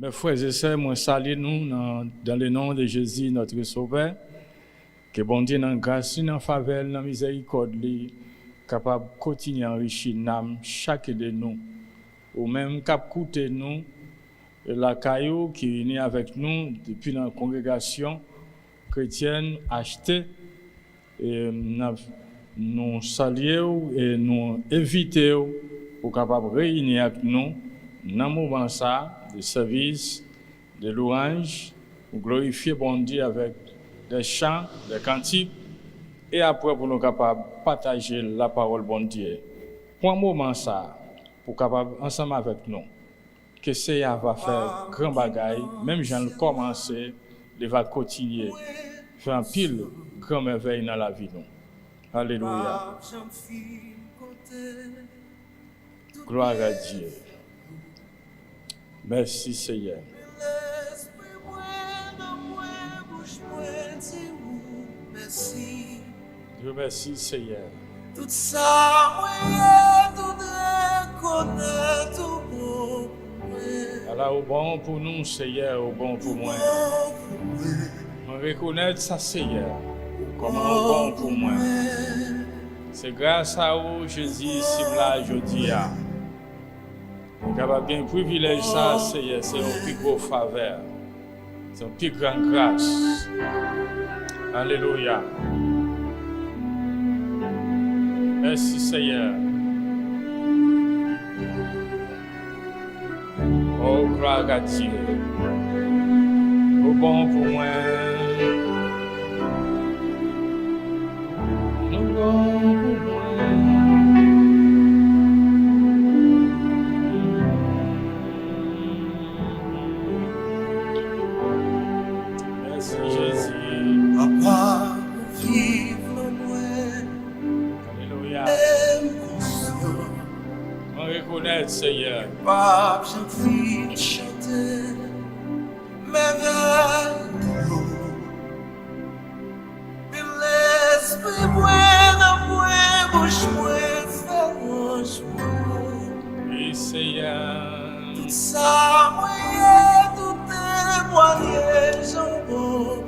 Mes frères et sœurs, moi salue nous dans le nom de Jésus, notre Sauveur. Que bon Dieu, dans la grâce, dans la faveur, dans la miséricorde, capable de continuer à enrichir l'âme, chacun de nous. Ou même capable d'écouter nous, la caillou qui est née avec nous depuis la congrégation chrétienne achetée. Et nous saluons et nous invitons pour capable réunir avec nous dans le moment de service, de louange, pour glorifier bon Dieu avec des chants, des cantiques, et après pour nous capables de partager la parole bon Dieu. Pour un moment ça, pour capable ensemble avec nous, que Seigneur va faire grand bagaille, même j'en ai commencé, il va continuer, faire un pile grand merveille dans la vie nous. Alléluia. Gloire à Dieu. Merci Seigneur. Je remercie Seigneur. Tout ça, tout reconnaît tout bon. Alors, au bon pour nous, Seigneur, au bon pour moi. On reconnaît ça, Seigneur, comme un bon pour moi. C'est grâce à vous, Jésus, si là, je dis. On a bien privilège ça, Seigneur, c'est une plus grosse faveur. C'est une plus grande grâce. Alléluia. Merci, Seigneur. Oh, gloire à Dieu. Au bon pour moi. Au bon pour moi. Merci, Jésus. Papa, vive moi. Alléluia. On reconnaît, Seigneur. Papa, j'en chanter. Merveilleux. L'esprit moi, bouche moi, fais Oui, Seigneur. tout ça, moi, tout témoignage en bon.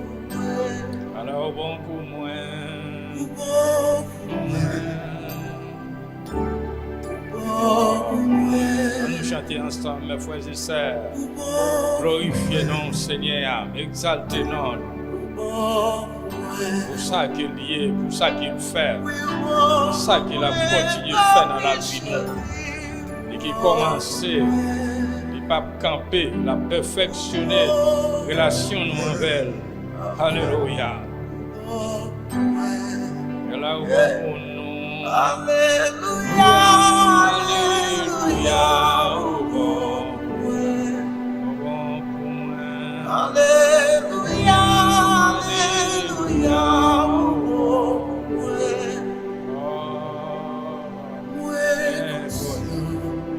Alors, bon pour moi. Nous chanter ensemble, mes frères et sœurs. Glorifiez nous, Seigneur. Exaltez nous. Pour ça qu'il est, pour ça qu'il fait. Pour ça qu'il a continué de faire dans la vie nous. Et qui commence, il pas camper, la perfectionner, relation nous envers. Alléluia. Et là où nous. Alléluia. Alléluia. Au bon pour moi. Alléluia. Alléluia.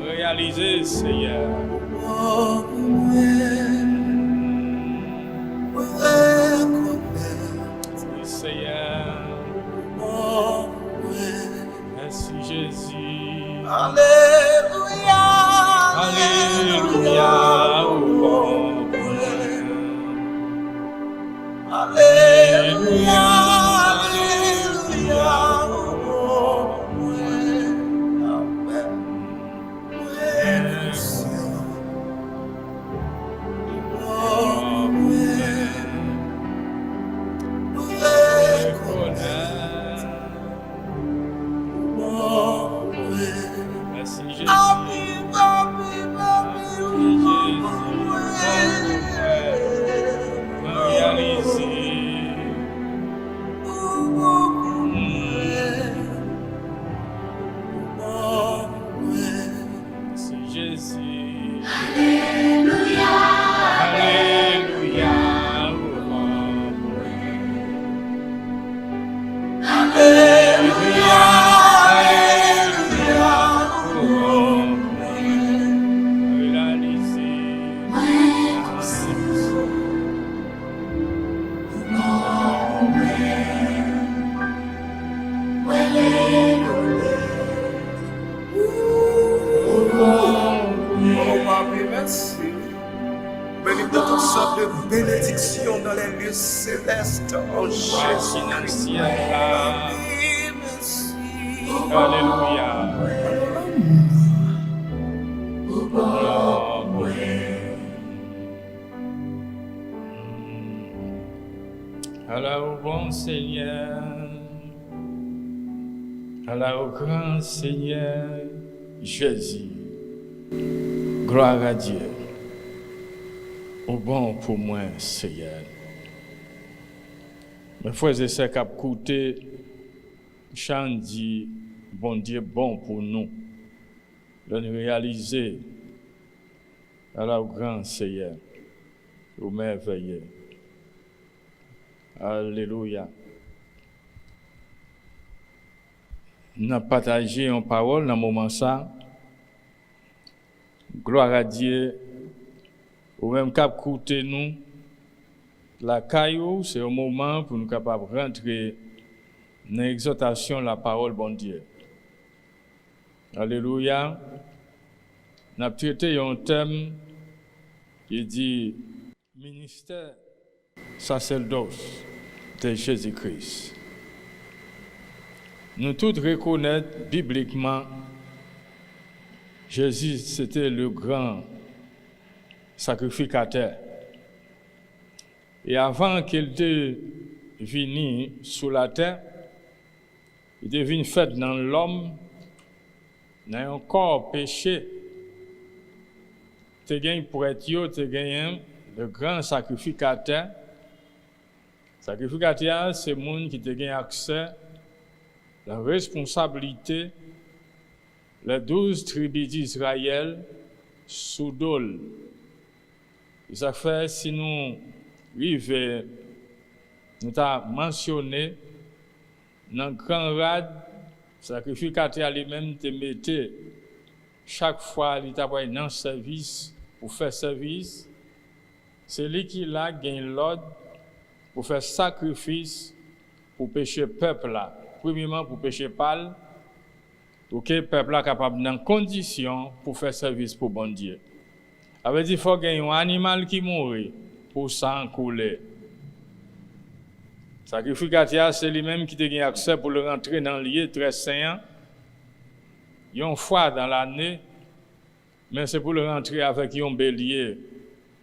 Réalisez, Seigneur. Oui, Seigneur. Merci, Jésus. Alléluia. Alléluia. Au bon pour moi. Alléluia. Alléluia. Merci, Jésus. Amen. toutes sortes de bénédictions dans les lieux célestes. Oh Merci dans le Jésus. ciel là. Merci. Alléluia. Oh, bon. Alors, bon Seigneur, alors, grand Seigneur, Jésus, gloire à Dieu, au bon pour moi, Seigneur. Mes frères et sœurs qui ont écouté, chant dit, bon Dieu, bon pour nous, de nous réaliser, alors, grand Seigneur, au merveilleux. Alléluia. Nous avons partagé une parole dans ce moment ça. Gloire à Dieu. Ou même cap écouter nous. La caillou, c'est un moment pour nous capables de rentrer dans l'exhortation de la parole bon Dieu. Alléluia. Nous avons traité un thème qui dit ministère sacerdoce de Jésus-Christ. Nous tous reconnaissons bibliquement Jésus, c'était le grand sacrificateur. Et avant qu'il était venu sur la terre, il était venu fait dans l'homme, dans un corps péché. Tu gagnes pour être tu gagnes le grand sacrificateur. Sacrificateur, c'est le monde qui te gagne accès, la responsabilité, les 12 tribus d'Israël sous dol. Et ça fait, si nous arrivons, nous avons mentionné, dans le grand rad, sacrificateur lui-même te mettait chaque fois il t'a pris dans service pour faire service. C'est lui qui là gagne l'ordre pour faire sacrifice pour pécher peuple là. Premièrement pour pécher pâle, pour que le peuple là capable dans condition pour faire service pour bon Dieu. Avait dit faut gagner un animal qui mourit pour sang couler. Sacrificateur c'est lui-même qui te gagne accès pour le rentrer dans le lieu très saint. Une fois dans l'année, mais c'est pour le rentrer avec un bélier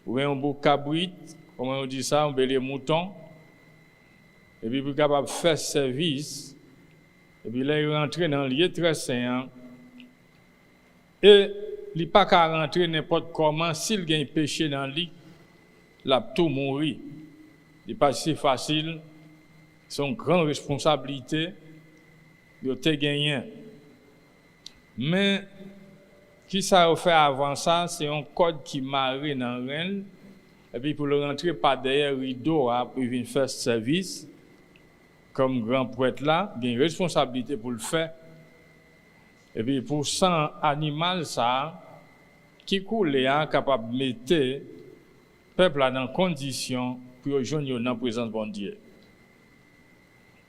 ou un bouc cabrit, comment on dit ça, un bélier mouton. Et puis pour capable faire service, et puis là il rentre dans le lieu très saint. Et il n'est pas qu'à rentrer n'importe comment, s'il gagne péché dans le lit, il a tout mourir. Il n'est pas si facile, c'est une grande responsabilité, il a gagné. Mais, qui ça a fait avant ça, c'est un code qui marie dans le Rennes, et puis pour le rentrer par derrière le rideau, pour venir faire service, comme grand prêtre là, il y a une responsabilité pour le faire. Et puis pour 100 animal ça, qui coule capable de mettre le peuple là dans condition pour rejoindre dans la présence de bon Dieu.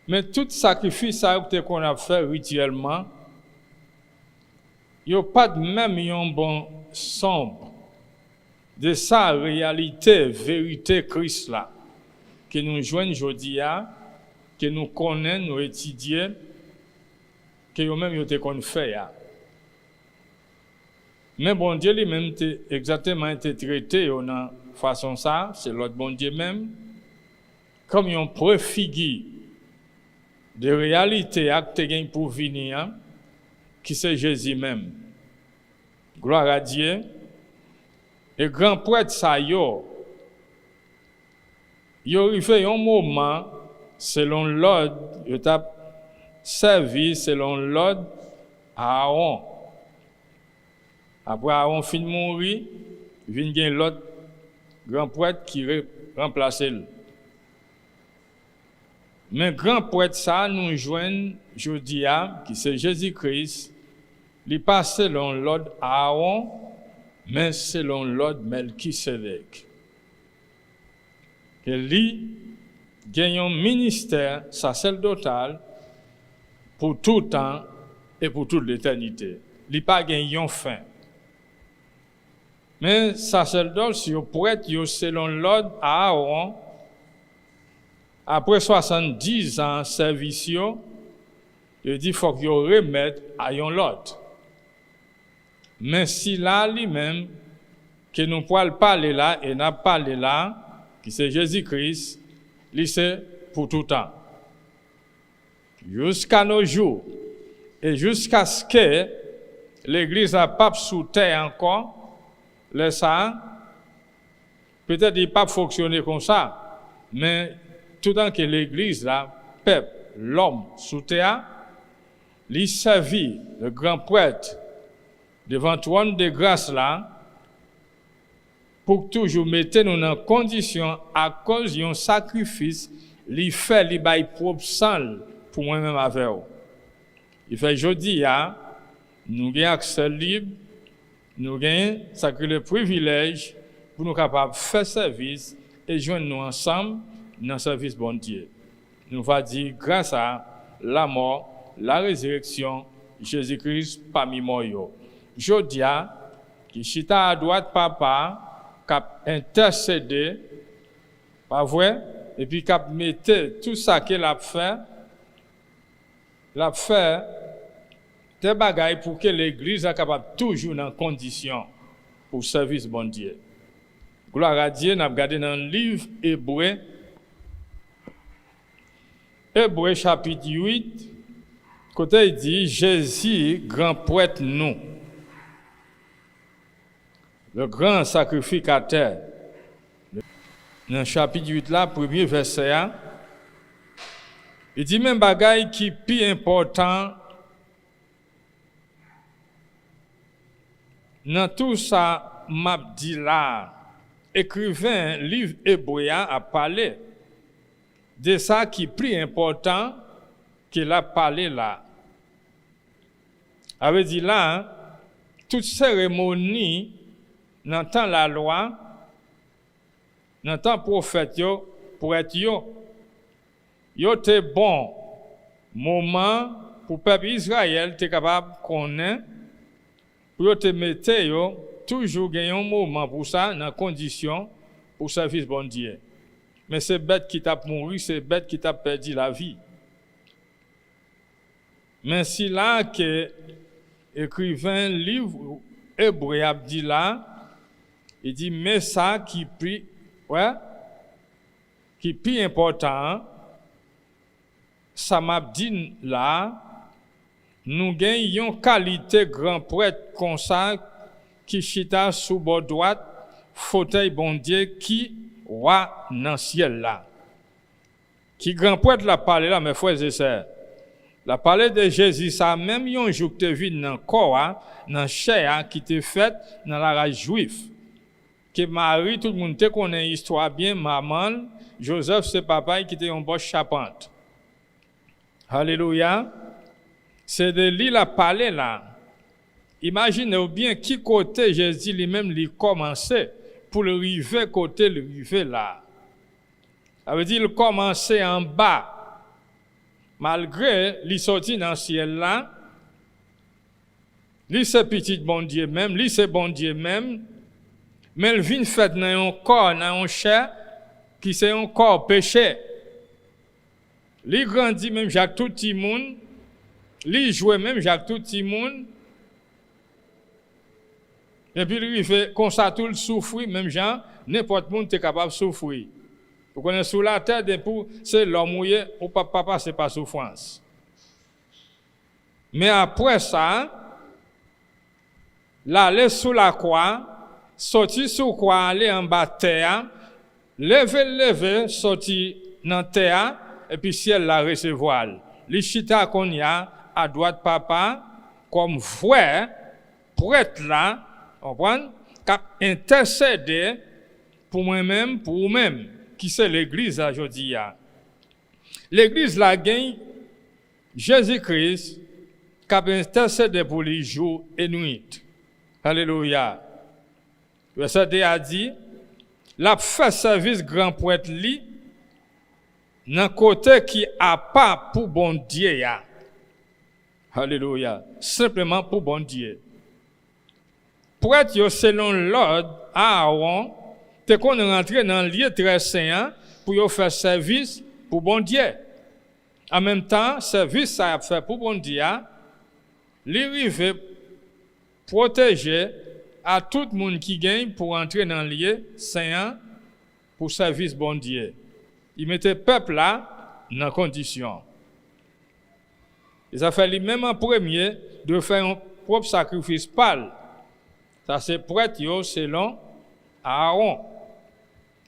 Mais tout sacrifice ça qu'on a fait rituellement, il n'y a pas de même un bon sombre de sa réalité, vérité Christ là, que nous joignons aujourd'hui, que nous connaissons, nous étudions, que nous-mêmes nous avons fait. Mais bon Dieu lui-même exactement été traité de façon ça, c'est l'autre bon Dieu même, comme un préfigure de réalité que tu pour venir, qui c'est Jésus même. Gloire à Dieu. Et grand prêtre ça il arrivé un moment selon l'ordre, il t'a servi selon l'ordre à Aaron. Après Aaron fin mourir, il vient l'autre grand prêtre qui remplace lui. Mais grand prêtre ça nous joignent aujourd'hui qui c'est Jésus-Christ, il n'est pas selon l'ordre Aaron, mais selon l'ordre Melchisedec. Que lui gagne un ministère sacerdotal pour tout temps et pour toute l'éternité. Il n'a pas gagné fin. Mais sacerdoce, yo prêtre, yo selon l'ordre à Aaron, après 70 ans de service, il dit faut qu'il remette à yon l'autre. Mais si là lui-même, que nous pouvons parler là, et n'a parlé là, qui c'est Jésus-Christ, lui c'est pour tout temps. Jusqu'à nos jours, et jusqu'à ce que l'Église n'a pas sous terre encore, peut-être il n'a pas fonctionné comme ça, mais tout le temps que l'Église, là, peuple, l'homme sous terre, lui servit le grand prêtre devant trône de grâce là, pour toujours mettre nous en condition à cause d'un sacrifice, lui fait, lui bail propre sang pour moi-même avec vous. Il fait jeudi, nous avons accès libre, nous avons le privilège pour nous capables de faire service et joindre nous ensemble dans le service bon Dieu. Nous va dire grâce à la mort, la résurrection, Jésus-Christ parmi moi. Jeudi, qui chita à droite papa, qui a intercédé, pas vrai, et puis qui a mis tout ça qu'il a fait des bagailles pour que l'Église soit capable toujours dans condition pour service bon Dieu. Gloire à Dieu, nous avons regardé dans le livre Hébreu chapitre 8, côté il dit Jésus, grand prêtre nous, le grand sacrificateur. Dans le chapitre 8 là, premier verset, il dit même bagaille qui plus important dans tout ça m'a dit là, écrivain livre Hébreu a parlé de ça qui est plus important qu'il a parlé là. Avait dit là, toute cérémonie dans temps la loi, dans temps prophète pour être yo te bon moment pour peuple Israël te capable connaître pour te mettre toujours gagner un moment pour ça dans condition pour service bon Dieu. Mais c'est bête qui t'a mouru, c'est bête qui t'a perdu la vie. Mais si là que écrivain livre Hébreu a dit là, il dit mais ça qui plus important, ça m'a dit là, nous gagnons qualité grand prêtre comme ça qui chita sous bord droite, fauteuil bon Dieu qui roi dans le ciel là. Qui grand prêtre la parlé là, mes frères et sœurs. La parlé de Jésus, ça même yon jour que te vide dans le corps, dans le chair qui te fait dans la race juive. Que Marie, tout le monde te connaît l'histoire bien, maman, Joseph, c'est papa qui était en bosse charpente. Alléluia. C'est de lui la parler là. Imaginez bien qui côté Jésus lui-même lui commençait pour le river côté le river là. Ça veut dire il commençait en bas. Malgré lui sorti dans le ciel là, lui c'est petit bon Dieu même, lui c'est bon Dieu même, mais il vient fait dans un corps, dans un chair qui c'est un corps péché. Lui grandit même Jacques tout le monde, lui jouait même Jacques tout le monde. Et puis lui fait comme ça tout le souffrir, même Jean, n'importe monde est capable de souffrir. Vous connaissez sous la terre, c'est l'homme mouillé, ou papa, c'est pas souffrance. Mais après ça, l'aller sous la croix, sortir sous la croix, aller en bas de terre, lever, sortir dans la terre, et puis ciel la recevoir. Les chita qu'on y a, à droite papa, comme vrai, prêtre là, comprenez, qui a intercédé pour moi-même, pour vous-même, qui c'est l'église aujourd'hui. L'église la gagne Jésus-Christ qui a intercédé pour les jours et nuits. Alléluia. Verset 2 a dit, la fait service grand prêtre li, dans côté qui a pas pour bon Dieu. Alléluia. Simplement pour bon Dieu. prêtre yo selon l'ordre Aaron te qu'on rentre dans le lieu très saint pour yo faire service pour bon Dieu. En même temps, service ça a fait pour bon Dieu, li rive protéger à tout le monde qui gagne pour entrer dans le lieu saint pour service bon Dieu. Il mettait peuple là dans condition. Ils ont fait lui-même en premier de faire un propre sacrifice pâle. Ça c'est prêtre yo selon Aaron.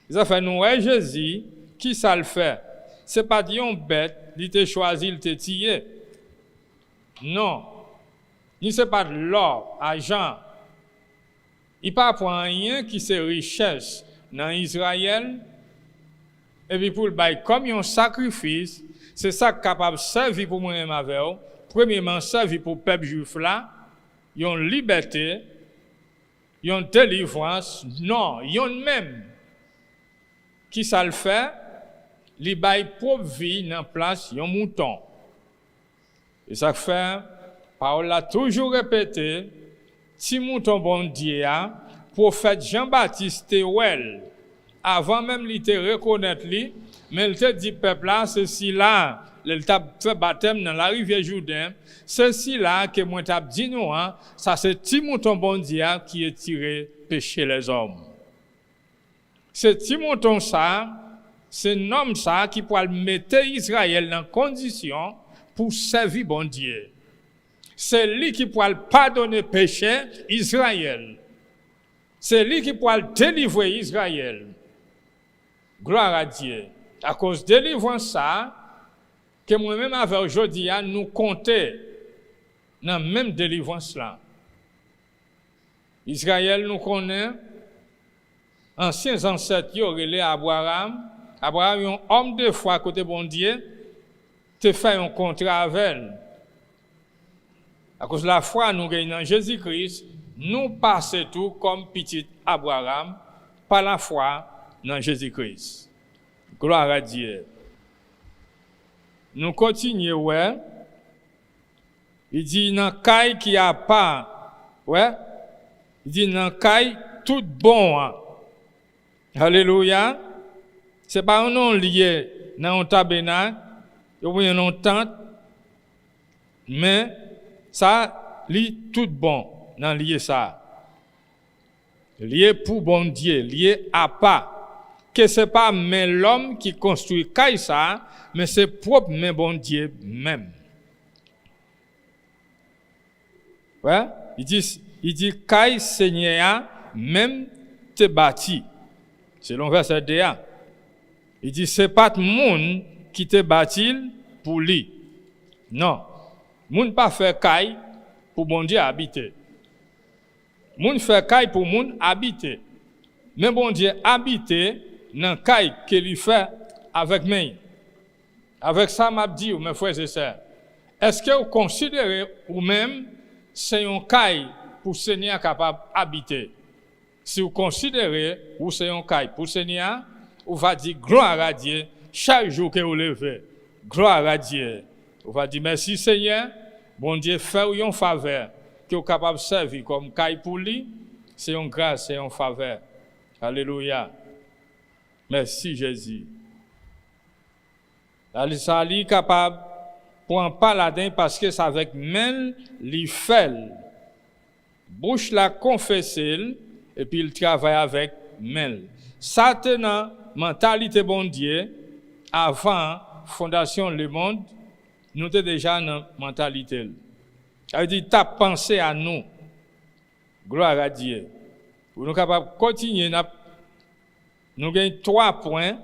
Ils ont fait nous Jésus qui ça le fait. C'est pas une bête, il t'a choisi, il t'a tiré. Non. Ni c'est pas de l'or, argent. Il pas pour rien qui c'est richesse dans Israël. Et puis pour le bail comme un sacrifice, c'est ça capable de servir pour moi-même avec eux. Premièrement, servir pour le peuple juif là, ils ont liberté, ils ont délivrance. Non, ils ont même qui ça le fait, ils bail propre vie dans place, ils ont mouton. Et ça fait, Paul l'a toujours répété, si mouton bon Dieu, prophète Jean-Baptiste Théouel, avant même il te reconnaître lui, mais il te dit peuple là, ceci là, il t'a fait baptême dans la rivière Jourdain, ceci là que moi t'a dit nous, ça c'est petit mouton bon Dieu qui est tiré pécher les hommes. C'est petit mouton ça, c'est un homme ça qui pourra mettre Israël dans condition pour servir bon Dieu. C'est lui qui pourra pardonner péché Israël. C'est lui qui pourra délivrer Israël. Gloire à Dieu. À cause de délivrance ça, que moi-même avec aujourd'hui, nous compter dans la même délivrance là. Israël nous connaît, anciens ancêtres, il y aurait Abraham. Abraham, un homme de foi côté bon Dieu, te fait un contrat avec elle. À cause de la foi, nous gagnons dans Jésus-Christ, nous passons tout comme petit Abraham par la foi dans Jésus-Christ. Gloire à Dieu. Nous continuons, ouais. Il dit, dans caille qui a pas, ouais. Il dit, dans caille tout bon. Alléluia. C'est pas un nom lié dans un tabernacle, ou bien une tente, mais ça, li tout bon dans lié ça. Lié pour bon Dieu, lié à pas. Que c'est pas mais l'homme qui construit caille ça, mais c'est propre mais bon Dieu même. Ouais, il dit caille Seigneur même te bâti. Selon verset 2. Il dit c'est pas tout monde qui te bâti pour lui. Non. Moun pas fait caille pour bon Dieu habiter. Moun fait caille pour moun habiter. Mais bon Dieu habiter dans caille que lui fait avec moi. Avec ça m'a dit mes frères et sœurs. Est-ce que vous considérez ou même c'est un caille pour Seigneur capable habiter? Si vous considérez ou c'est un caille pour Seigneur, vous va dire gloire à Dieu chaque jour que vous levez. Gloire à Dieu. Vous va dire merci Seigneur. Bon Dieu fait une faveur que vous êtes capable de servir comme caille pour lui. C'est une grâce, c'est une faveur. Alléluia. Merci Jésus. Ça lui capable pour un paladin parce que c'est avec main li fait. Bouche la confesser et puis il travaille avec main. Ça tenant mentalité bon Dieu avant fondation le monde, nous étions déjà dans mentalité. Ça veut dire t'as pensé à nous. Gloire à Dieu. Nous sommes capables de continuer. Nous avons 3 points.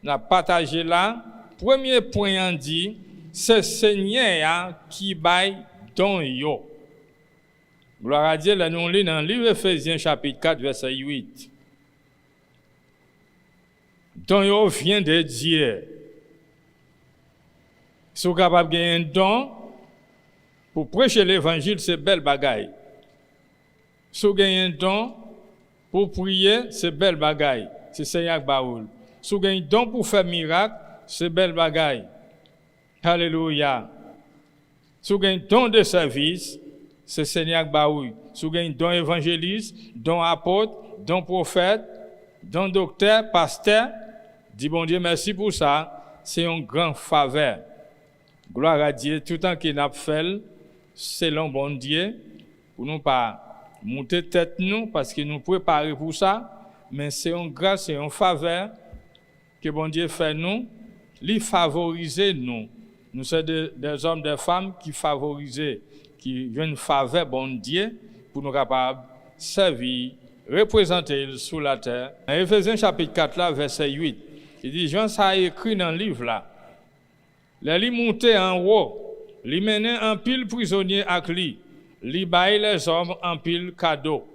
Nous avons partagé là. Premier point, on dit, c'est Seigneur qui baille don yo. Gloire à Dieu, là nous lisons dans le livre Ephésiens chapitre 4, verset 8. Don yo vient de Dieu. Si vous êtes capable de gagner un don, pour prêcher l'évangile, c'est belle bagaille. Si vous avez un don, pour prier, c'est belle bagaille. C'est Seigneur Baoul. Si vous avez un don pour faire miracle, c'est belle bagaille. Alléluia. Si vous avez un don de service, c'est Seigneur Baoui. Si vous avez don évangéliste, don apôtre, don prophète, don docteur, pasteur, dis bon Dieu merci pour ça, c'est une grande faveur. Gloire à Dieu, tout le temps qu'il a fait, selon bon Dieu, pour nous pas monter tête nous, parce que nous préparer pour ça, mais c'est une grâce, c'est une faveur que bon Dieu fait nous, lui favoriser nous. Nous sommes des hommes, des femmes qui favorisent, qui viennent faveur bon Dieu pour nous capables de servir, représenter sur la terre. En Éphésiens chapitre 4, là, verset 8, il dit, Jean, ça a écrit dans le livre là. Les monté en haut, les mené en pile prisonnier avec lui, les baille les hommes en pile cadeau.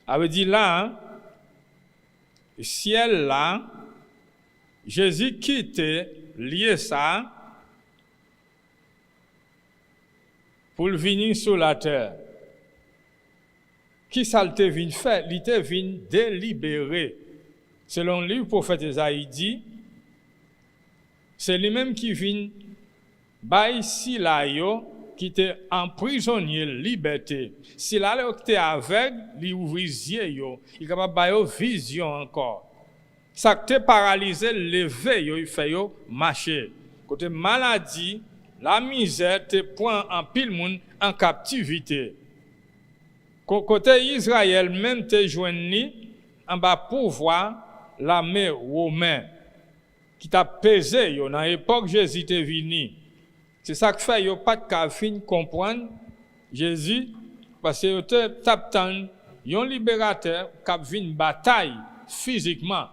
Avait dit là, hein, ciel là, Jésus quittait lié ça pour venir sur la terre. Qui ça te vient faire? Il te vient délibérer. Selon le livre prophète Isaïe dit, c'est lui-même qui vient bailler si là qui était emprisonné liberté. Si là qui était aveugle, il ouvre les yeux yo, il est capable bailler vision encore. Ça qui était paralysé, levé yo, il fait yo marcher. Côté maladie, la misère te prend en pile monde en captivité. Côté Israël même te joindni en bas pouvoir l'armée romaine qui t'a pesé yo dans l'époque Jésus était venu. C'est ça que fait yo pas de ka fin comprendre Jésus parce que yo te t'attend yon libérateur qui vinn bataille physiquement.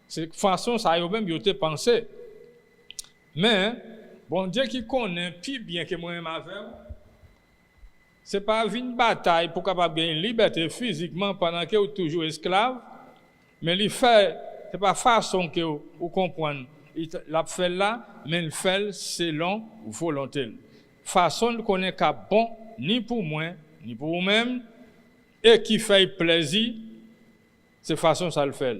C'est façon ça yo même yo te pensé. Mais bon Dieu qui connaît plus bien que moi-même avec, c'est pas une bataille pour capable gagner liberté physiquement pendant que vous toujours esclave, mais il fait c'est pas façon que vous comprendre. Il l'a fait là, mais il fait selon volonté. Façon de connaître qu'à bon ni pour moi, ni pour vous-même et qui fait plaisir, c'est façon ça le fait.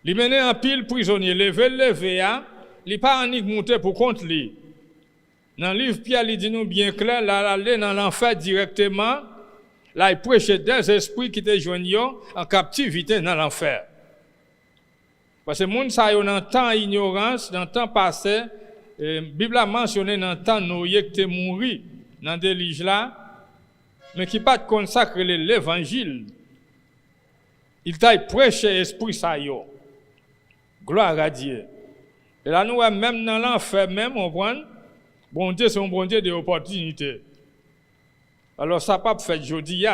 Il mène en pile prisonnier, levé, il pas en monter pour contre lui. Dans le livre Pierre, il dit nous bien clair, là, aller dans l'enfer directement, là, il prêche des esprits qui te joignent en captivité dans l'enfer. Parce que les gens, ça, dans le temps ignorance, dans le temps passé, la Bible a mentionné dans le temps Noé qui était mort dans des liges là, mais qui pas consacré l'évangile. Il t'a prêché l'esprit ça yo. Gloire à Dieu. Et là, nous, même dans l'enfer, même, on prend, bon Dieu, c'est un bon Dieu d'opportunité. Alors, ça n'a pas fait jeudi,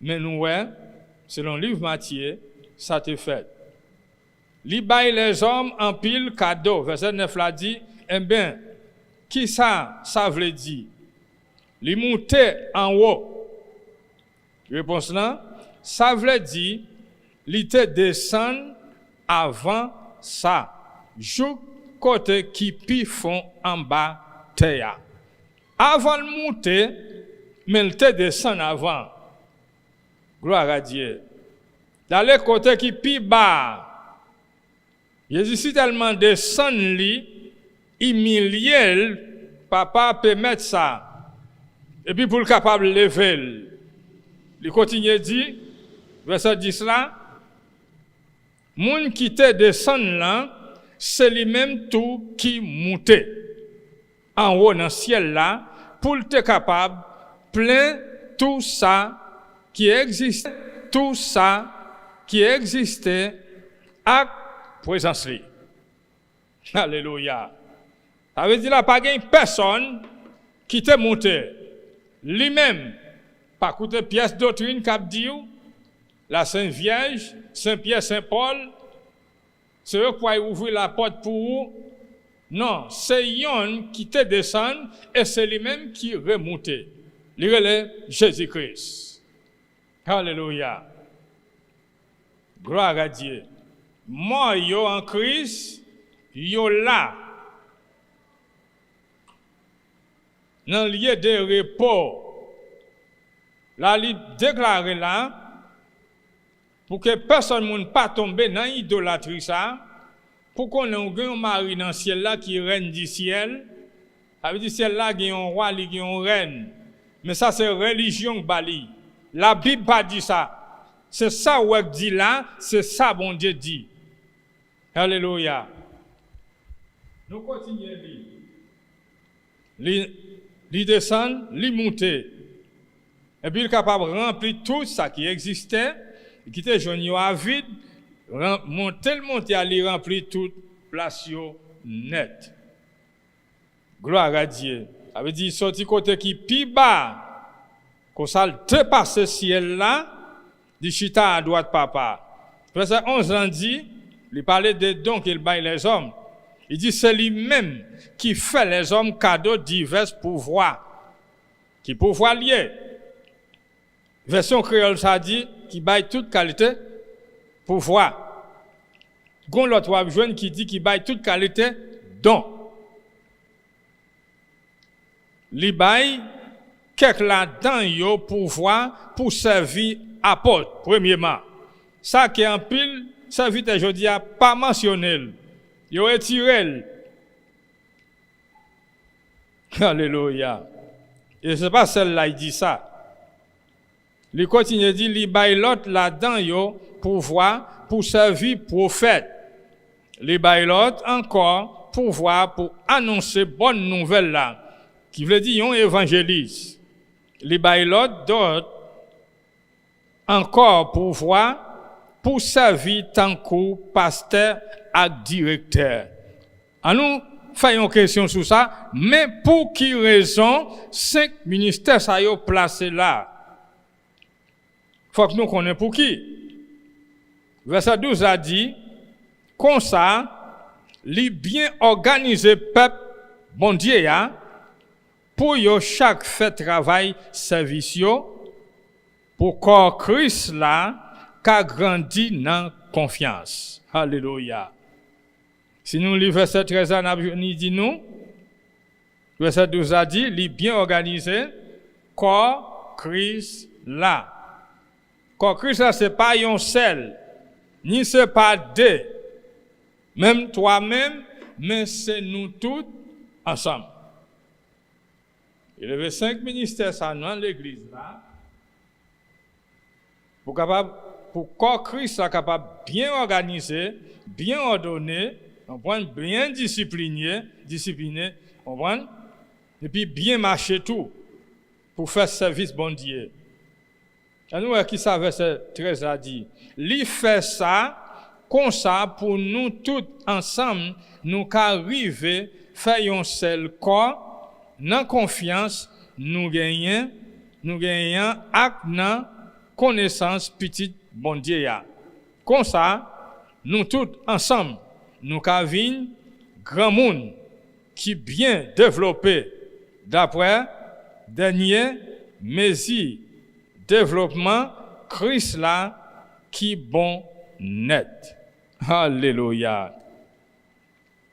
mais nous, selon le livre Matthieu, ça t'est fait. Li baille les hommes en pile cadeau. Verset 9 l'a dit, eh bien, qui ça veut dire? Li monter en haut. Réponse là, ça veut dire, li te descend avant ça. Jou côté qui pi font en bas terre. Avant de monter, mais il te descend avant. Gloire à Dieu. Dans le côté qui pi bas, Jésus si tellement descend lui, humilié, papa peut mettre ça. Et puis pour le capable de lever, il continue à dire, verset 10 là, moun qui te descend là, c'est lui-même tout qui monte en haut dans le ciel là, pour être capable plein tout ça qui existe, tout ça qui existait à présence li. Alléluia. Ça veut dire là pas gagne personne qui te monté. Lui-même pas coûter pièce doctrine cap dit la Sainte Vierge, Saint Pierre, Saint Paul, c'est eux qui vont ouvrir la porte pour vous. Non, c'est yon qui te descend et c'est lui-même qui remonte. Il relève Jésus-Christ. Alléluia. Gloire à Dieu. Moi, yo en Christ, yo là. Dans le lieu de repos. Là, il déclare là, pour que personne ne pas tomber dans l'idolâtrie ça, pour qu'on ait un mari dans le ciel là qui règne du ciel, Ça veut dire celle-là qui a un roi, qui a une reine. Mais ça c'est religion Bali. La Bible pas dit ça. C'est ça où elle dit là, c'est ça bon Dieu dit. Alléluia. Nous continuons li descend, li monter. Et puis il est capable de remplir tout ça qui existait, qui était jaune à vide, monter à lui remplir toute place net. Gloire à Dieu. Ça veut dire sorti côté qui pi bas, qu'on ça dépasse ce ciel là, du chita à droite papa. Verset 11 on dit, il parlait des dons qu'il baille les hommes. Il dit c'est lui-même qui fait les hommes cadeaux divers pouvoirs, qui pouvoir liés. Version créole ça dit qui baille toute qualité pouvoir. Gon l'autre web jeune qui dit qui baille toute qualité don. Li baille quelque là-dedans yo pouvoir pour servir apôtre premièrement. Ça qui en pile serviteur jodi a pas mentionné. Yo retiré. Alléluia. Et c'est pas celle-là il dit ça. Il continue dit li baille l'autre là-dedans yo pouvoir pour servir prophète. Li baille l'autre encore pouvoir pour annoncer bonne nouvelle là qui veut dire un évangéliste. Li baille l'autre d'autres encore pouvoir pour servir tant que pasteur et directeur. En nous faisons une question sur ça, mais pour qui raison 5 ministères ça yo placé là? Faut que nous connaissions pour qui. Verset 12 a dit, comme ça, li bien organisé peuple, bon Dieu, ya, pour yo chaque fait travail, service yo, pour que Christ là, qu'a grandi dans confiance. Alléluia. Si nous lisons verset 13 a dit nous, verset 12 a dit, li bien organisé, corps Christ là. Corps Christ là, c'est pas un seul, ni c'est pas deux, même toi-même, mais c'est nous tous ensemble. Il y avait 5 ministères ça dans l'église là, pour corps Christ soit capable bien organiser, bien ordonner, bien discipliné, et puis bien marcher tout pour faire service bon Dieu. Et nous, qui ça verset 13 a dit, li fait ça, comme ça, pour nous tous ensemble, nous qu'arriver, faire un seul corps, dans confiance, nous gagnons avec nan connaissance petite bon Dieu ya. Comme ça, nous tous ensemble, nous qu'avons grand monde qui bien développé d'après dernier mesure développement Christ là qui bon net. Alléluia.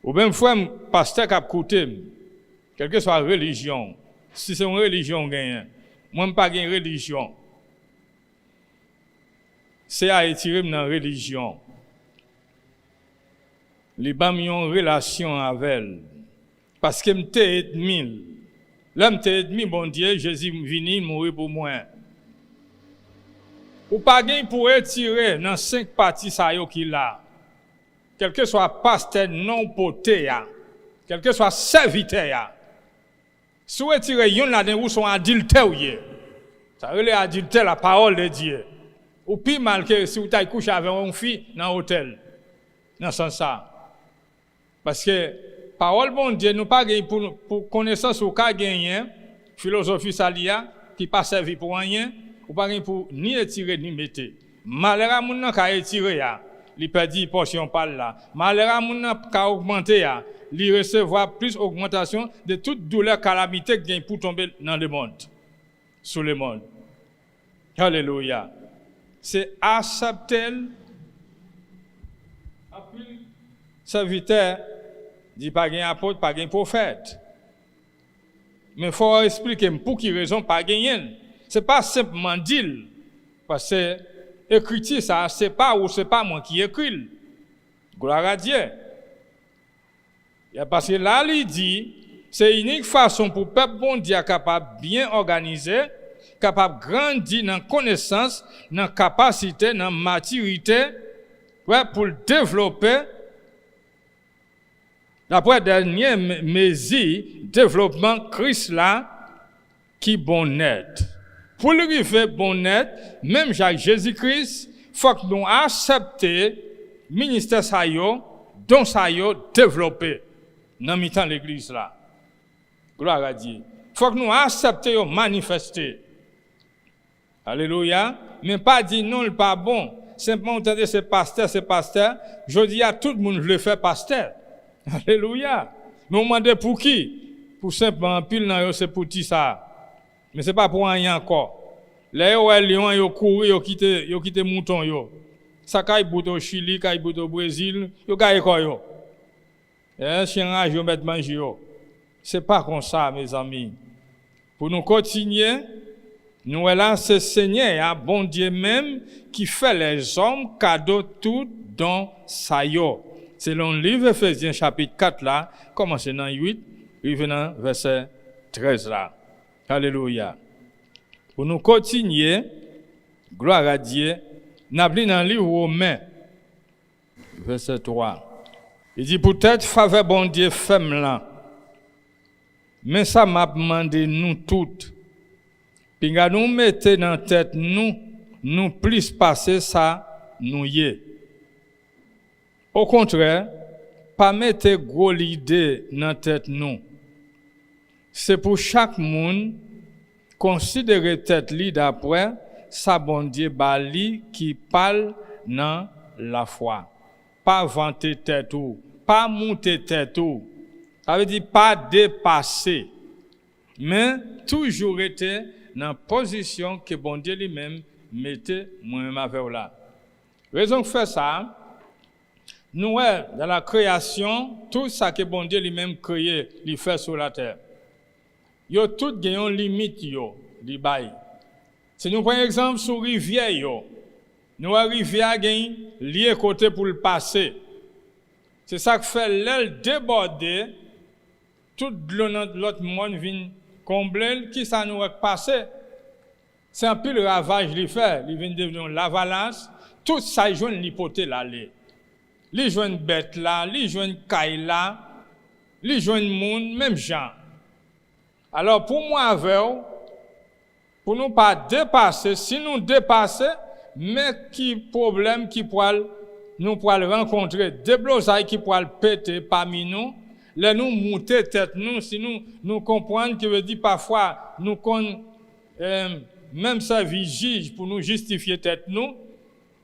Ou même fois pasteur qui a écouté quelle que soit religion, si c'est une religion gagne, moi pas gagne religion. C'est à étirer dans religion. Les bam yon relation avec elle parce que m'te ennemi. L'homme t'est ennemi bon Dieu, Jésus vini mourir pour moi. Ou pas gain pour retirer dans 5 parties ça yo qui là. Quel que soit pasteur non poté ya, quel que soit serviteur ya. Si vous retirez yon là-dedans ou sont adultère yé. Ça relève adultère la parole de Dieu. Ou plus mal que si vous t'ay couché avec une fille dans hôtel. Dans ce sens ça. Parce que parole bon Dieu nous pas gain pour connaissance ou ka gagner philosophie salia qui pas servi pour rien. Ou pas pour ni étirer ni mettre. Malheur moun nan ka étirer ya, li perdi portion parle là. Malheur moun nan ka augmenter ya, li recevoir plus augmentation de toute douleur calamité qui pour tomber dans le monde. Sous le monde. Alléluia. C'est accepter après serviteur dit pas gain apôtre, pas gain prophète. Mais faut expliquer pour qui raison pas gagner. C'est pas simplement dire parce que écriture ça c'est pas moi qui écris. Gloire à Dieu. Et parce que là il dit C'est unique façon pour peuple bon Dieu capable bien organiser, capable grandir dans connaissance, dans capacité, dans maturité, pour développer d'après dernier mesure développement Christ là qui bon net. Pour le arriver bon net, même Jacques Jésus-Christ, faut que nous accepter ministère ça yo, don ça yo développer dans mi-temps l'église là. Gloire à Dieu. Faut que nous accepter manifester. Alléluia. Mais pas dire non, le pas bon. Simplement entendre c'est pasteur. Je dis à tout le monde je le fais pasteur. Alléluia. Mais on demande pour qui? Pour simplement pile dans c'est pour qui ça. Mais c'est pas pour rien encore. Les lions yo courir yo quitter mouton yo. Ça kay bout au Chili, kay bout au Brésil, yo gagne quoi yo. Chien rage yo mettre manger yo. C'est pas comme ça mes amis. Pour nous continuer, nous là c'est Seigneur, bon Dieu même qui fait les hommes cadeau tout dans sa yo. Selon le livre Ephésiens chapitre 4 là, commencez dans 8, revenant verset 13 là. Alléluia. Pour nous continuer, gloire à Dieu, nous avons dans le livre Romains, verset 3. Il dit peut-être faveur bon Dieu femme là. Mais ça m'a demandé nous toutes. Puis nous mettons dans tête nous plus passer ça nous y. Au contraire, pas mettre gros l'idée dans tête nous. C'est pour chaque monde considérer tête li d'après sa bon Dieu bali qui parle dans la foi. Pas vanter tête ou, pas monter tête ou. Ça veut dire pas dépasser, mais toujours être dans la position que bon Dieu lui-même mettait moi-même avec là. Raison que fait ça, nous dans la création, tout ça que bon Dieu lui-même créé, il fait sur la terre. Yo tout gagne une limite yo, li bay. Si nous prenons exemple sur rivière yo, nous rivière gagne lié côté pour le passer. C'est ça que fait l'aile déborder. Tout l'autre monde vient combler, qui ça nous a passé? C'est un peu le ravage qu'il fait. Il vient devenir l'avalanche. Tout ça, il joue l'hypothèse là. Il joue une bête là, il joue une caille là, il joue une monde, même gens. Alors pour moi, pour nous pas dépasser, si nous dépasser, mais qui problème qui nous pourrons rencontrer, des blosailles qui pourront péter parmi nous, là nous monter tête nous, si nous comprenons que veut dire parfois nous même ça vigile pour nous justifier tête nous,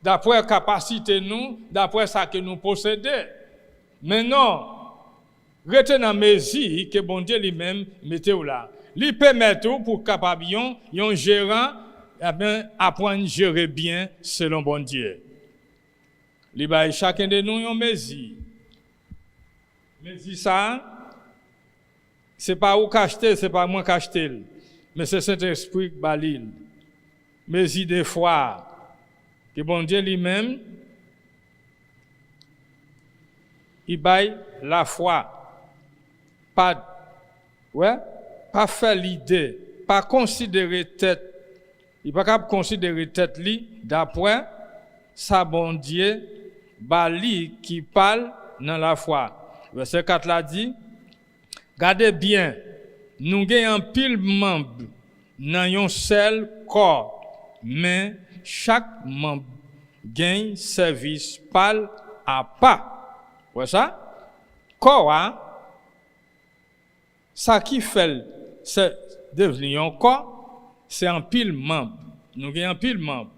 d'après capacité nous, d'après ça que nous possédons. Mais non, retenez mesure que bon Dieu lui-même mettez là. Lui permet tout pour capable un gérant apprendre à gérer bien selon bon Dieu. Lui bail chacun de nous une mesure. Mais si ça, c'est pas où cacheter, c'est pas moi cacheter, mais c'est Saint-Esprit qui balil. Mais si des fois, que bon Dieu lui-même, il baille la foi. Pas faire l'idée, pas considérer tête, il pas capable considérer tête li d'après sa bon Dieu, bali qui parle dans la foi. Verset 4 là dit, gardez bien, nous gagnons pile membre dans un seul corps, mais chaque membre gagne service parle à pas. Vous ça? Corps, ça qui fait c'est devenir un corps, c'est un pile membre. Nous gagnons pile membre.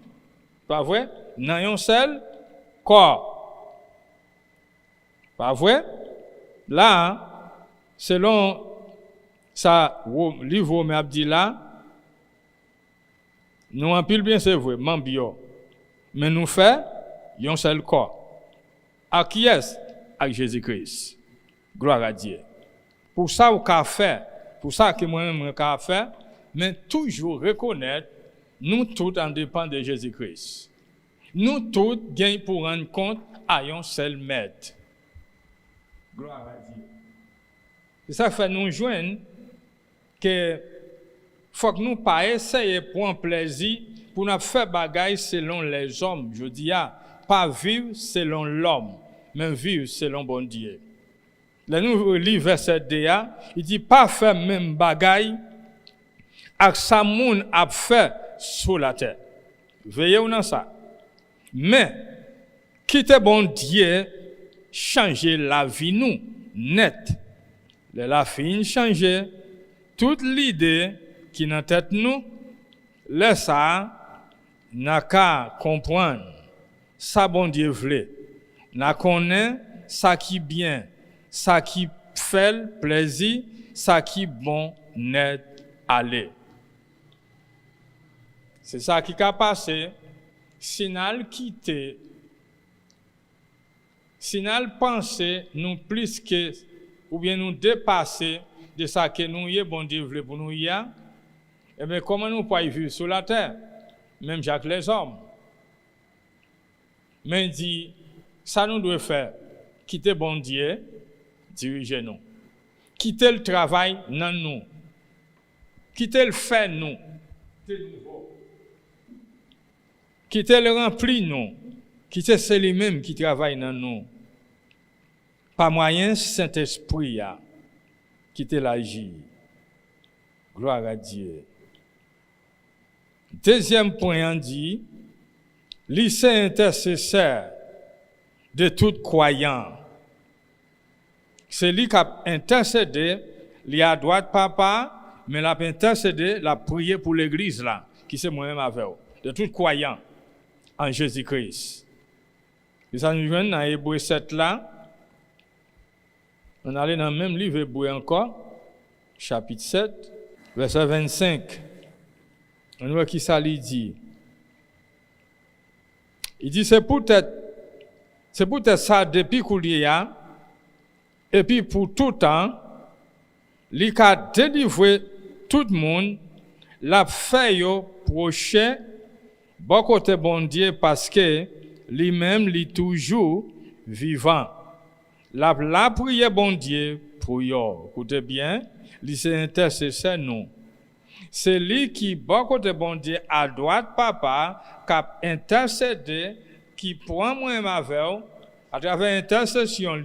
Pas vrai? Dans un seul corps. Pas vrai? Là, selon ça, livre Romains dit là, nous en pile bien c'est vrai, membre, mais nous fait un seul corps. À qui est-ce? À Jésus-Christ. Gloire à Dieu. Pour ça, on a fait, pour ça que moi-même on a fait, mais toujours reconnaître, nous tous en dépendons de Jésus-Christ. Nous tous gagnons pour rendre compte à un seul maître. Gloire à Dieu. C'est ça fait nous joindre que faut que nous pas essayer pour un plaisir pour nous faire bagaille selon les hommes. Je dis pas vivre selon l'homme, mais vivre selon bon Dieu. Là nous lisons verset 2, il dit pas faire même bagaille avec ça moun a fait sur la terre. Veillez dans ça. Mais quitter bon Dieu changer la vie nous net. La fin changer toute l'idée qui dans tête nous laisse ça n'a qu'à comprendre ça bon Dieu veut. N'a connaît ça qui bien, ça qui fait plaisir, ça qui bon net aller. C'est ça qui a passé. Sinal quitter, sinal penser nous plus que ou bien nous dépasser de ça que nous y est bon Dieu veut pour nous y a. Et bien comment nous pouvons vivre sur la terre, même Jacques les hommes. Mais il dit ça nous doit faire quitter bon Dieu, diriger nous, quitter le travail dans nous, quitter le faire nous. Quitter le rempli nous, quitter c'est lui-même qui travaille dans nous. Pas moyen Saint-Esprit a quitter l'agir. Gloire à Dieu. Deuxième point on dit, lycée intercesseur de tout croyant. C'est lui qui a intercédé, il a droite papa, mais il a intercédé, il a prié pour l'église là, qui c'est moi-même avec vous, de tout croyant en Jésus-Christ. Et ça nous vient dans Hébreux 7 là. On allait dans le même livre Hébreux encore, chapitre 7, verset 25. On voit qui ça lui dit. Il dit c'est peut-être ça depuis qu'il y a, et puis pour tout temps, il a délivré tout le monde, l'a fait prochain, bon côté bon Dieu, parce que lui-même, il est toujours vivant. La prière bon Dieu pour yo. Écoutez bien, il s'est intercesseur nous. C'est lui qui, bon côté bon Dieu, à droite papa, qui a intercédé, qui prend moi-même avec à travers intercession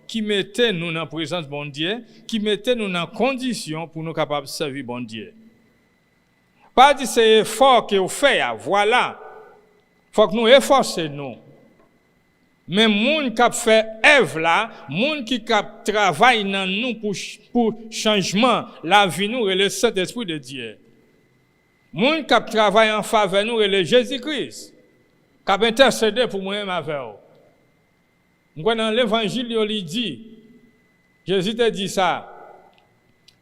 qui mettait nous dans la présence bon Dieu, qui mettait nous dans condition pour nous capables de servir bon Dieu. Pas dire c'est effort que vous faites, voilà. Faut que nous efforcer nous. Mais moun qui fait œuvre là, moun qui travaille dans nous pour changement la vie nous et le Saint-Esprit de Dieu. Moun qui travaille en faveur nous et le Jésus-Christ. Qui a intercédé pour moi-même avec vous. Dans l'évangile il dit Jésus te dit ça.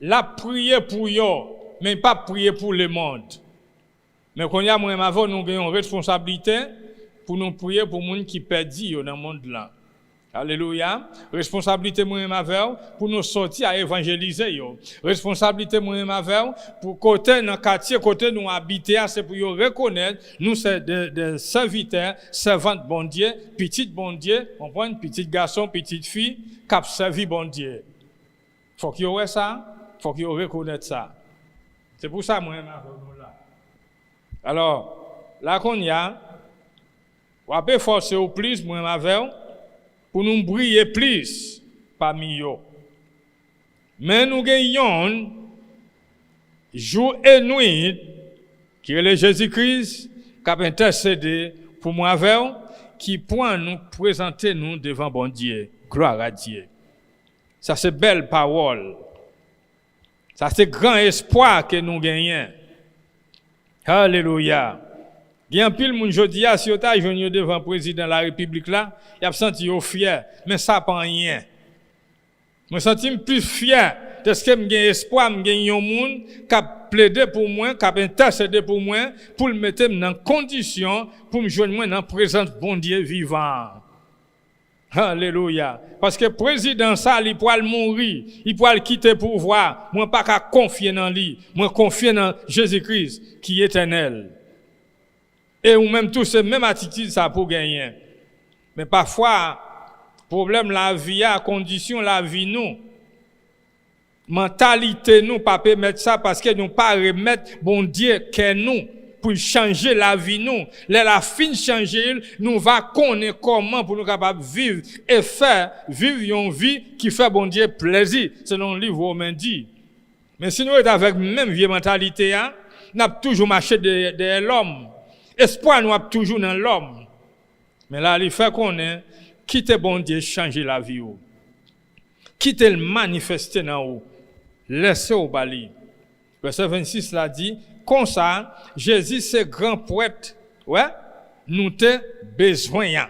La prière pour yo, mais pas prier pour le monde. Mais quand y a moi-même avec nous avons une responsabilité pour nous prier pour les gens qui perdus dans le monde là. Alléluia. Responsabilité moi-même avec pour nous sortir à évangéliser. Responsabilité moi-même avec pour côté dans quartier, côté nous habiter, c'est pour reconnaître nous c'est des serviteurs, servantes bon Dieu, petite bon Dieu, on prend petit garçon, petite fille qui a servi bon Dieu. Faut qu'il y ait ça, faut qu'il reconnaisse ça. C'est pour ça moi-même avec nous là. Alors, là qu'on y a on peut forcer au plus, moi avec pour nous briller plus parmi eux. Mais nous gagnons jour et nuit qui est le Jésus-Christ qui a intercédé pour moi avec qui point nous présenter nous devant bon Dieu. Gloire à Dieu. Ça c'est belle parole. Ça c'est grand espoir que nous gagnons. Alléluia. Il y a un pile moun jodi a si yo ta joine devant président de la République là, il a senti yo fier, mais ça pas rien. Me senti plus fier de ce que me gagne espoir, me gagne un monde qui a plaidé pour moi, qui a intercédé pour moi pour le mettre dans condition pour me joindre moi dans présence bon Dieu vivant. Alléluia. Parce que président ça il pourra mourir, il pourra quitter le pouvoir, moi pas qu'à confier dans lui, moi confier dans Jésus-Christ qui est éternel. Et ou même tous ces mêmes attitudes ça pour gagner. Mais parfois problème la vie à condition la vie nous. Mentalité nous pas permettre ça parce que nous pas remettre bon Dieu que nous pour changer la vie nous. La fin changer, nous va connaître comment pour nous capable vivre et faire vivre une vie qui fait bon Dieu plaisir, selon le livre Romains dit. Mais si nous sommes avec même vieille mentalité, nous avons toujours marché derrière l'homme. Espoir nous a toujours dans l'homme. Mais là, il fait qu'on est quitter bon Dieu, changer la vie. Quitter le manifester dans vous. Laissez au bali. Verset 26 là dit, comme ça, Jésus c'est grand poète. Ouais, nous te besoin.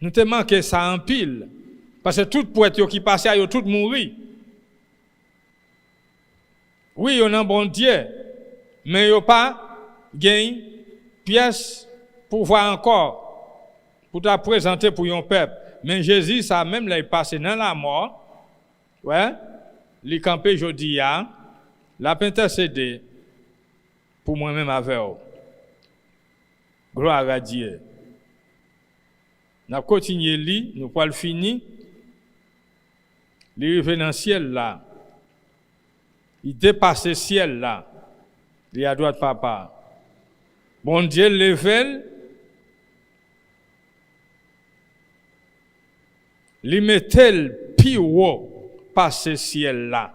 Nous te manqué ça en pile. Parce que tout poète qui passait, ils tout mourir. Oui, on a un bon Dieu, mais il n'y a pas gain pièce pour voir encore, pour te présenter pour un peuple. Mais Jésus, ça même, là, il passe dans la mort. Ouais, il campé aujourd'hui, l'a intercédé pour moi-même avec vous. Gloire à Dieu. Nous continuons, nous pouvons le finir. Il arrive dans le ciel là. Il dépasse le ciel là. Il est à droite papa. Bon Dieu level. Il mettait le plus haut par ce ciel là.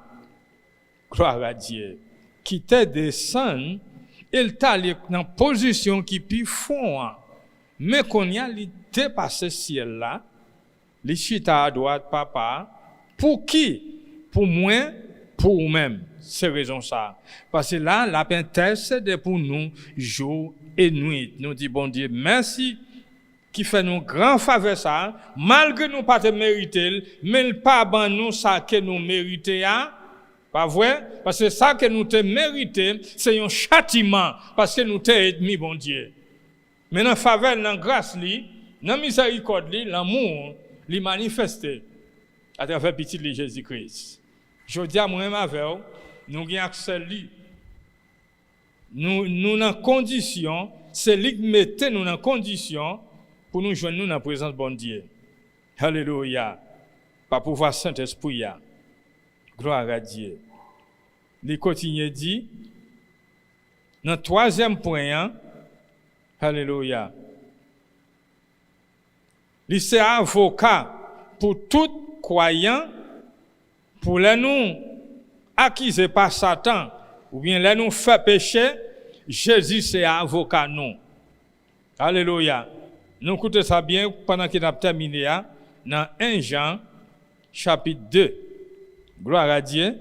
Gloire à Dieu. Qui te descend, il t'a dans une position qui plus fond. Mais qu'on y a, il dépasse le ciel là. Il chita à droite papa. Pour qui? Pour moi, pour vous-même. C'est raison ça. Parce que là, la intercède pour nous, jour et nuit. Nous dit bon Dieu, merci, qui fait nous grand faveur ça, malgré nous pas te mériter, mais pas ban nous ça que nous méritons. Pas vrai? Parce que ça que nous te méritons, c'est un châtiment, parce que nous t'es ennemi, bon Dieu. Mais dans faveur, dans grâce, dans miséricorde, l'amour, li manifesté à travers petit de Jésus-Christ. Je dis à moi-même avec vous, nous avons accès à lui. Nous dans condition, c'est lui qui mettait nous dans condition pour nous joindre nous dans la présence de bon Dieu. Alléluia. Par pouvoir Saint-Esprit. Gloire à Dieu. Il continue dit, dans le troisième point, alléluia. Il c'est avocat pour tout croyant, pour les nous acquisés par Satan, ou bien les nous fait pécher, Jésus c'est avocat nous. Alléluia. Nous écoutons ça bien pendant qu'il a terminé dans 1 Jean, chapitre 2. Gloire à Dieu.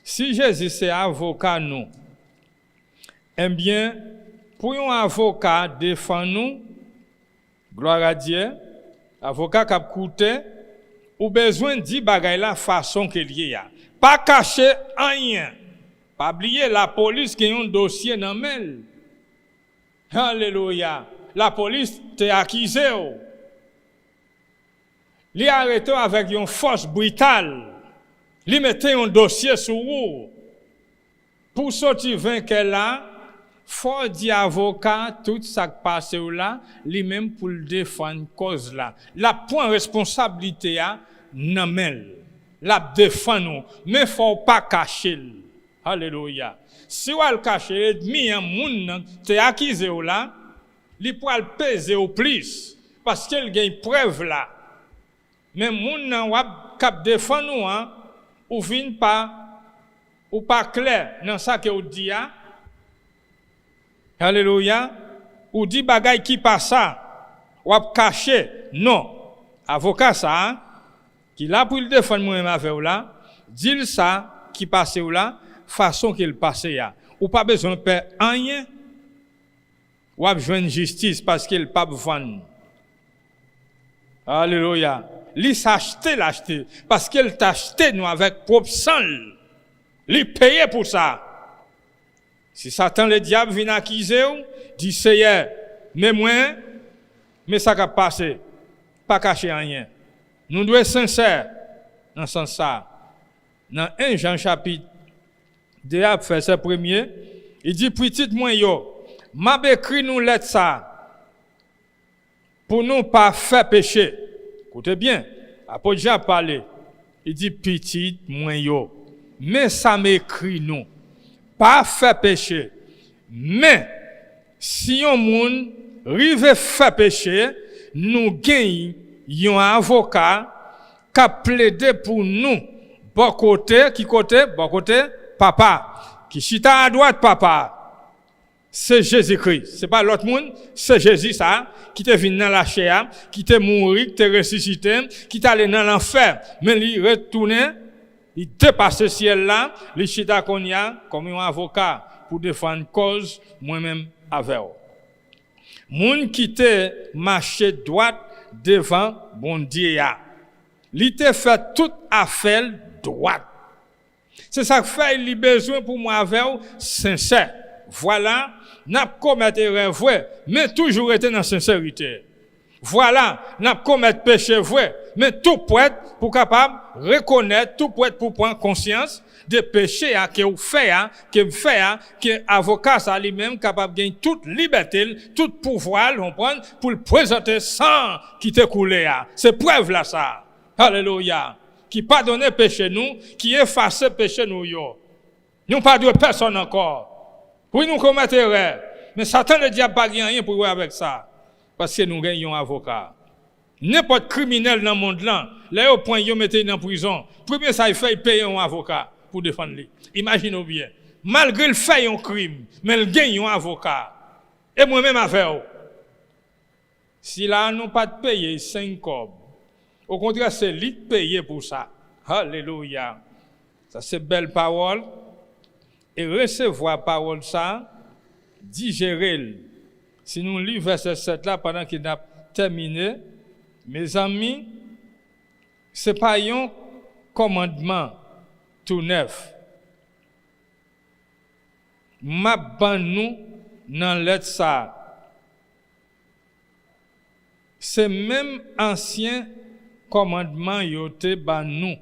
Si Jésus c'est avocat nous, eh bien, pour un avocat défendre nous, gloire à Dieu, avocat qui a coûté, ou besoin de dire bagay la façon qu'il y a. Pas cacher rien. Pas oublier la police qui a un dossier dans mail. Alléluia. La police t'a accusé. Li arrêté avec une force brutale. Li mette un dossier sur vous. Pour sortir vainqueur là, faut dire avocat tout ça qui passe là, lui même pour le défendre cause là. La point responsabilité a nan la défendre mais faut pas cacher. Alléluia. Si on le cacher, ennemi un moun t'es accusé là, li pour le peser au plus parce qu'il gagne preuve là. Mais moun nan wap cap défendre nous ou vinn pas clair dans ça que ou dit Alléluia. Ou dit bagay qui passe ça, ou ap caché. Non. Avocat ça, qui là pour le défendre moi-même avec là, dit ça qui passe là, façon qu'il passe ya. Ou pas besoin de faire rien. Ou ap joindre justice parce qu'il pas vendre. Alléluia. Li l'acheter parce qu'il t'a acheté nous avec propre sang. Li payer pour ça. Si Satan le diable vient accuser ou, dit Seigneur, mais moi, mais ça va passer, pas cacher rien. Nous devons être sincères dans ce sens ça. Dans 1 Jean chapitre 2, verset 1er, il dit petit moi yo, m'a écrit nous lettre ça pour nous pas faire péché. Écoutez bien, apôtre Jean parlé. Il dit petit moins yo. Mais ça m'écrit nous. Pas fait péché. Mais si on moun rive fait péché, nous gagnons un avocat qui a plaidé pour nous. Bon côté, qui côté? Bon côté, papa. Qui chita à droite, papa. C'est Jésus-Christ. C'est pas l'autre monde, c'est Jésus ça, qui te venu dans la chair, qui te mouru, qui te ressuscité, qui t'a allé dans l'enfer. Mais il retourné, il dépasse ce ciel là, il chita konya comme un avocat pour défendre cause moi-même avec eux. Moun qui te marché droite devant bon Dieu ya. Il te fait toute affaire droite. C'est ça que fait il a besoin pour moi avec eux sincère. Voilà, n'a commettre erreur vrai, mais toujours été dans sincérité. Voilà, n'a commettre péché vrai, mais tout pour être pour capable reconnaître, tout pour être pour prendre conscience des péchés que vous faites, que avocat ça lui-même capable de gagner toute liberté, tout pouvoir, comprendre pour le présenter sans qui te coulé. C'est preuve là ça. Alléluia. Qui pardonne péché nous, qui efface péché nous yo. Nous pas de personne encore. Oui, nous commettons erreur. Mais Satan le diable pas rien pour jouer avec ça. Parce que nous gagnons un avocat. N'importe criminel dans le monde là, là au point ils mettent dans prison. Premier ça il fait payer un avocat pour défendre lui. Imaginez bien. Malgré le fait un crime, mais il gagne un avocat. Et moi-même avec eux. Si là nous pas de payer 5 cobs. Au contraire, c'est lui de payer pour ça. Alléluia. Ça c'est belle parole. Et recevoir parole ça, digérer. Si nous lisons verset 7 là, pendant qu'il a terminé, mes amis, ce n'est pas un commandement tout neuf. Ma ban nous dans lettre ça. C'est même ancien commandement yote ban nous.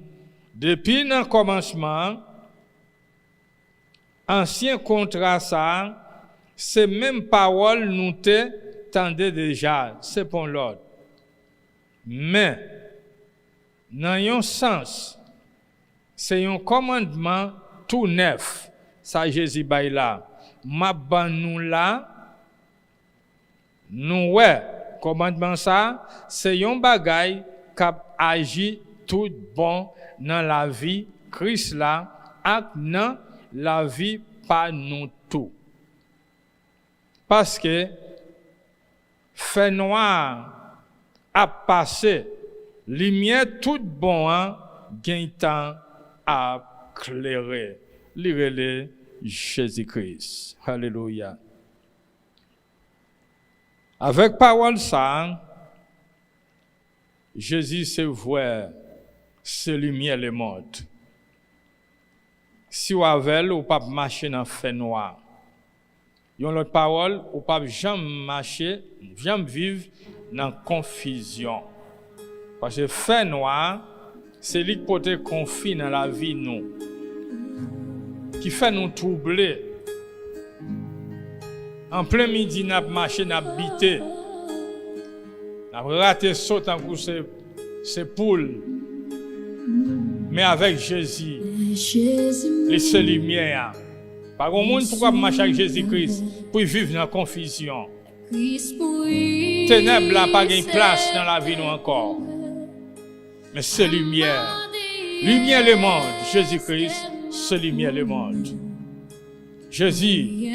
Depuis le commencement, ancien contrat ça, c'est même parole nous te tendait déjà, c'est pour l'ordre. Mais, dans un sens, c'est un commandement tout neuf, ça Jésus bail là. Ma ban nous là, nous ouais, commandement ça, c'est un bagay qui agit tout bon dans la vie Christ là, ak nan la vie pas nous tout. Parce que fait noir a passé, lumière tout bon gain temps à clairer. Lire Jésus-Christ. Alléluia. Avec parole ça, Jésus se voit ce lumière le monde. Si vous avez ou pas marcher dans fait noir. Yon l'autre parole, ou pas jamais marcher, jamais vivre dans confusion. Parce que fait noir, c'est lui qui porte conflit dans la vie nous. Qui fait nous troubler. En plein midi, n'a marché, n'a bité. N'a raté saut en coup c'est poule. Mais avec Jésus, les seules lumières. Par contre, pourquoi marcher avec Jésus-Christ pour vivre dans la confusion? Ténèbres n'a pas de place dans la vie nous encore. Mais c'est lumière. Lumière le monde. Jésus-Christ, c'est lumière le monde. Jésus,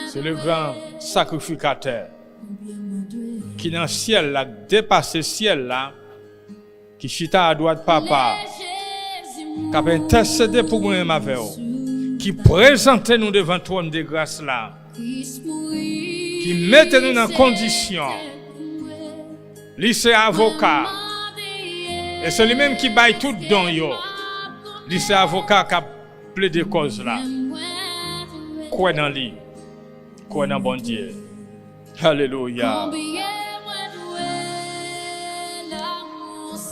c'est le grand sacrificateur qui dans le ciel là, dépasse le ciel là, qui chita à droite papa, qui a intercédé pour moi-même avec vous, qui présente nous devant le trône de grâce là, qui mette nous dans condition, lui c'est avocat, et c'est lui-même qui baille tout don yo, lui c'est avocat qui a plaidé cause là, quoi dans lui, quoi dans bon Dieu, alléluia.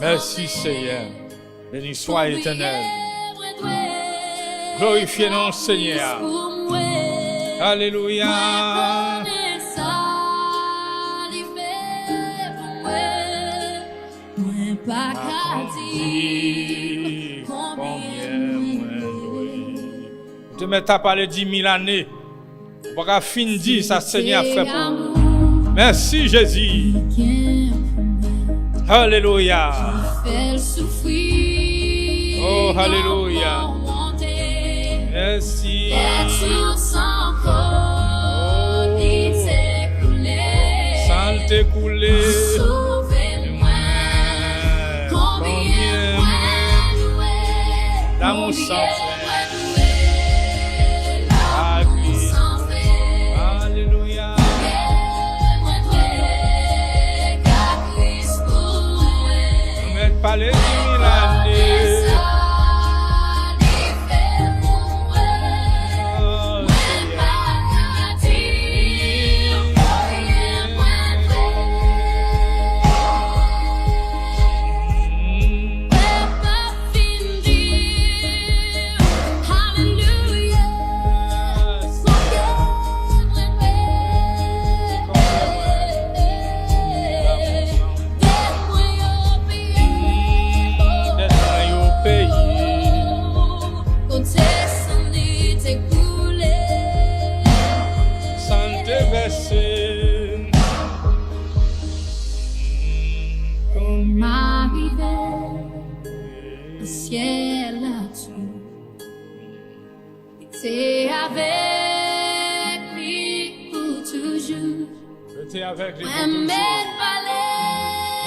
Merci Seigneur, béni soit éternel. Glorifiez nous Seigneur. Alléluia. te mettre à parler 10 000 années. Pour qu'à fin dire ça Seigneur fait pour nous. Merci Jésus. Alléluia. Oh, alléluia. Merci. Sans t'écouler. Combien l'amour sans fin. Alléluia. On met pas les 10 000 années. C'est avec lui pour toujours. J'étais avec lui pour toujours.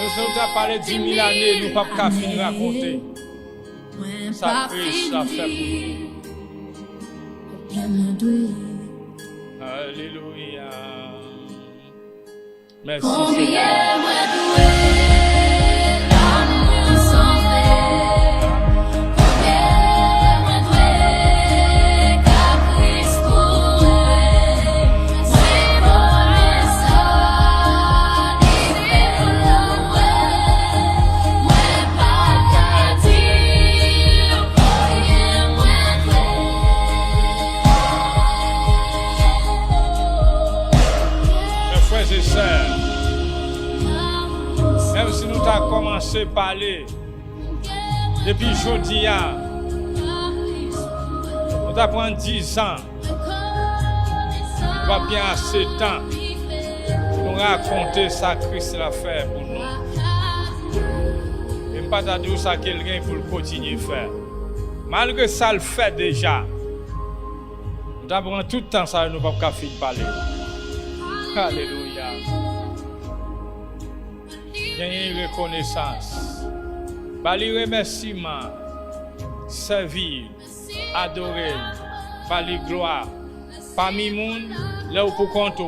Nous sommes parlé 10 000 années, nous ne pouvons pas finir de raconter. Ça Christ l'a fait pour nous. Alléluia. Merci Seigneur. Même si nous avons commencé à parler depuis aujourd'hui, nous avons 10 ans, nous avons bien assez de temps pour nous raconter ça que Christ a fait pour nous. Et ne pas dire ça quelqu'un pour le continuer à faire. Malgré ça, le fait déjà. Nous avons tout le temps ça, nous ne pouvons pas finir de parler. Alléluia. Gagner reconnaissance. Bali remerciement. Servir. Adorer. Bali gloire. Parmi monde, là où pour compter.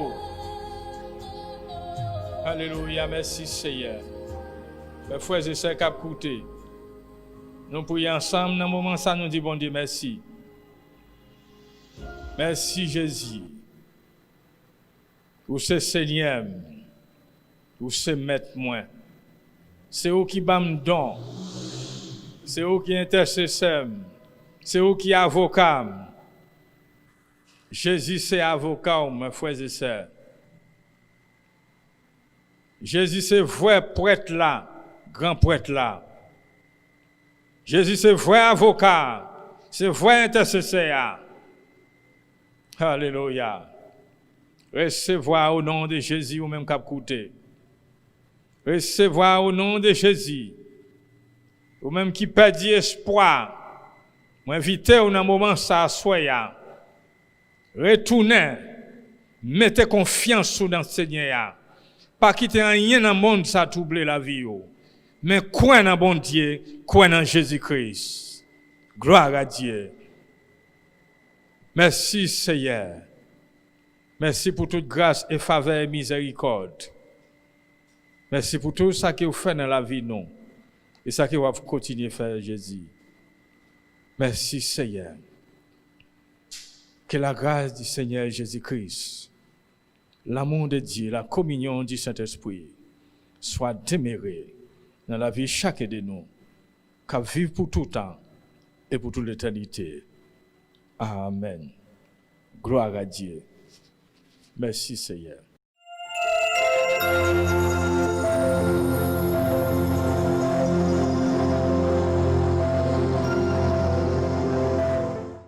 Alléluia. Merci Seigneur. Mes frères et sœurs qui ont écouté. Nous prions ensemble dans le moment ça nous dit bon Dieu merci. Merci Jésus. Pour ce Seigneur, pour ce maître moi. C'est eux qui bam don. C'est eux qui intercesseur. C'est eux qui avocat. Jésus c'est avocat, mes frères et sœurs. Jésus c'est vrai prêtre là, grand prêtre là. Jésus c'est vrai avocat, c'est vrai intercesseur. Alléluia. Recevoir au nom de Jésus ou même cap coûter. Recevoir au nom de Jésus. Ou même qui perdit espoir. M'inviter au moment ça soya. Retournez. Mettez confiance dans le Seigneur. Pas quitter rien dans le monde ça troubler la vie. Mais croire dans bon Dieu, croire dans Jésus-Christ. Gloire à Dieu. Merci Seigneur. Merci pour toute grâce et faveur et miséricorde. Merci pour tout ça que vous faites dans la vie, non. Et ça que vous continuez à faire, Jésus. Merci, Seigneur. Que la grâce du Seigneur Jésus-Christ, l'amour de Dieu, la communion du Saint-Esprit, soit demeurée dans la vie de chacun de nous, qu'à vivre pour tout temps et pour toute l'éternité. Amen. Gloire à Dieu. Merci Seigneur.